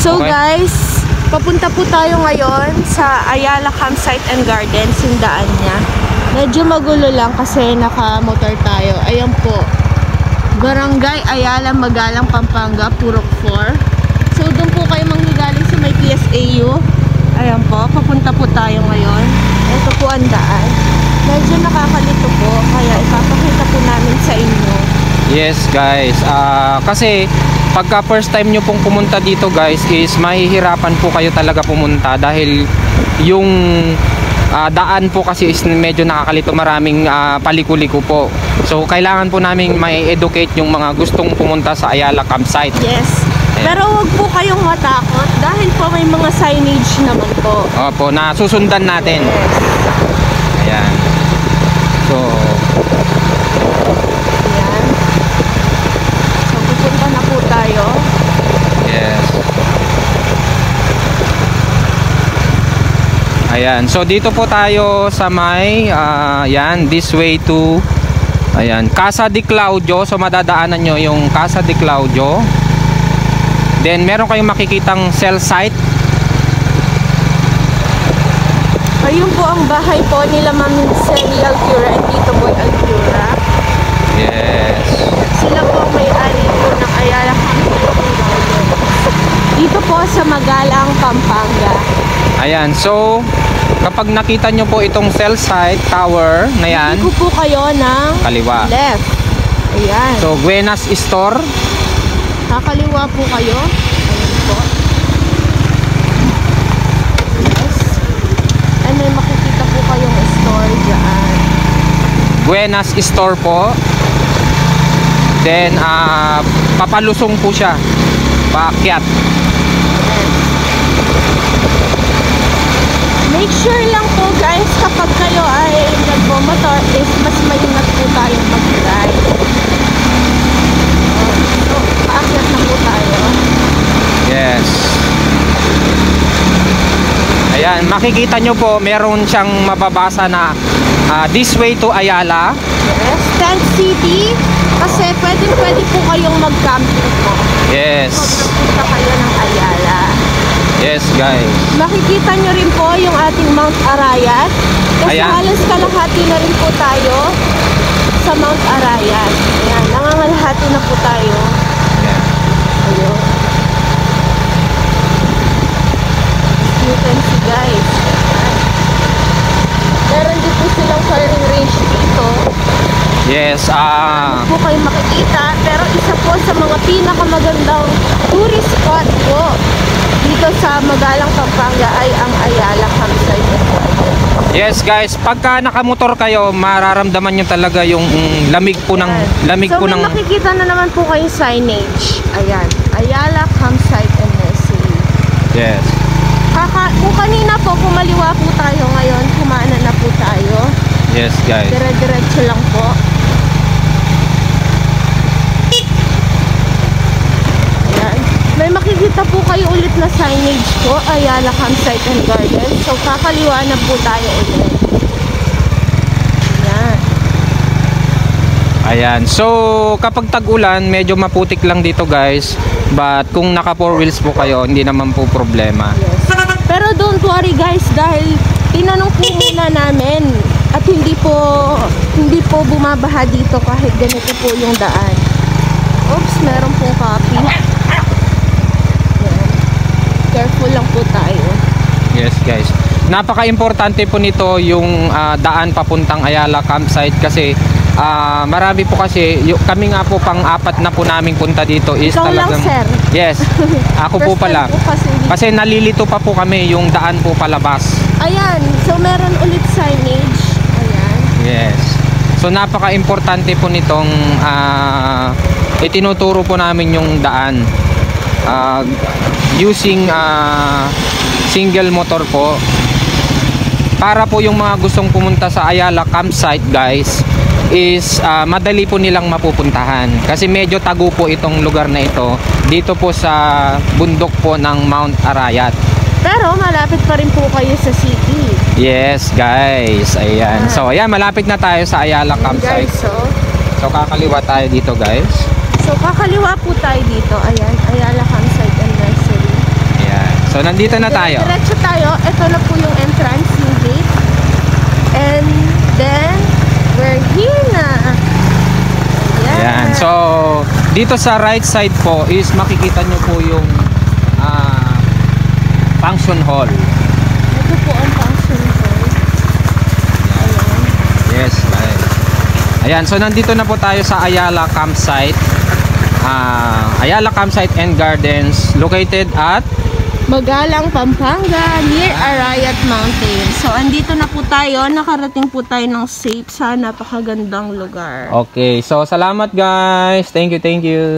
So guys, papunta po tayo ngayon sa Ayala Campsite and Gardens, yung daan niya. Medyo magulo lang kasi naka-motor tayo. Ayan po, Barangay Ayala, Magalang, Pampanga, Purok 4. So doon po kayo manghigaling sa may PSAU. Ayan po, papunta po tayo ngayon. Ito po ang daan. Medyo nakakalito po, kaya ipapakita po namin sa inyo. Yes guys, kasi pagka first time nyo pong pumunta dito guys is mahihirapan po kayo talaga pumunta dahil yung daan po kasi is medyo nakakalito, maraming paliko-liko po. So kailangan po namin may educate yung mga gustong pumunta sa Ayala Campsite. Yes. Pero wag po kayong matakot dahil po may mga signage naman po. Opo, na susundan natin. Yes. Ayan. So ayan. So pupunta na po tayo. yes. Ayan. So dito po tayo sa may ayan, this way to ayan, Casa de Claudio. So madadaanan nyo yung Casa de Claudio. Then meron kayong makikitang cell site. Ayun po ang bahay po nila Ma'am Sally Alcura and Tito Boy Alcura. Yes. Sila po ang may-ari po ng Ayala Campsite. Dito po sa Magalang, Pampanga. Ayan. So kapag nakita nyo po itong cell site tower na yan, Hindi po kayo ng kaliwa. left. Ayan. So Buenas Store. Kakaliwa po kayo. Ayan po. Yes. And may makikita po kayong store dyan. Buenas Store po. Then papalusong po siya, paakyat. Ayan. Make sure lang po guys, kapag kayo ay nagmo-motor is mas maingat po tayong mag-drive. So, paakyat na po tayo. Yes. Ayan, makikita nyo po meron siyang mababasa na this way to Ayala. Yes, Tent City. Kasi pwede po kayong mag-camping po. Yes. Pag napunta kayo ng Ayala. Yes guys. Makikita nyo rin po yung ating Mount Arayat. Kasi Ayan. halos kalahati na rin po tayo sa Mount Arayat. Ayan, nangangalahati na po tayo. Ayan. Ayun. You can see guys. Ayan. Meron din po silang firing range dito. Yes, Po kayo makikita. Pero isa po sa mga pinakamagandang tourist spot po dito sa Magalang, Pampanga ay ang Ayala Campsite. yes guys, pagka nakamotor kayo, mararamdaman nyo talaga yung lamig po ng lamig so, po ng makikita na naman po kayo signage. Ayan, Ayala Campsite and Nursery. yes. Kung kanina po, kumaliwa po tayo ngayon, kumana na po tayo. Yes guys. Dire-diretso lang po. Ayan. May makikita po kayo ulit na signage po, Ayala Campsite and Garden. So kakaliwa na po tayo ulit. Ayan. Ayan. So kapag tag-ulan, medyo maputik lang dito guys. But kung naka 4 wheels po kayo, hindi naman po problema. Yes. Pero don't worry guys, dahil tinanong po muna namin at hindi po bumabaha dito kahit ganito po yung daan. Oops, meron pong copy. Ayan. Careful lang po tayo. Yes guys. Napaka-importante po nito yung daan papuntang Ayala Campsite kasi marami po kasi kami nga po pang-apat na po naming punta dito is Ikaw talagang lang, sir. Yes. Ako po First pala. time po kasi Nalilito pa po kami yung daan po palabas. ayan, so meron ulit signage. Ayan. Yes. So napaka-importante po nitong itinuturo po namin yung daan using single motor po. Para po yung mga gustong pumunta sa Ayala Campsite guys is madali po nilang mapupuntahan kasi medyo tago po itong lugar na ito dito po sa bundok po ng Mount Arayat. Pero malapit pa rin po kayo sa city. Yes guys, ayan. So ayan, malapit na tayo sa Ayala Campsite. Guys, So kakaliwa tayo dito guys. so kakaliwa po tayo dito. Ayan, Ayala Campsite and Nursery. So nandito na tayo. Diretso tayo. Ito na po yung entrance, yung gate. And then, we're here na. Ayan. So, dito sa right side po is makikita nyo po yung function hall. Ito po ang function hall. Ayan. Yes, right. Ayan, so nandito na po tayo sa Ayala Campsite. Ayala Campsite and Gardens located at Magalang, Pampanga, near Arayat Mountain. So, andito na po tayo. Nakarating po tayo ng safe sa napakagandang lugar. Okay, so salamat guys. Thank you, thank you.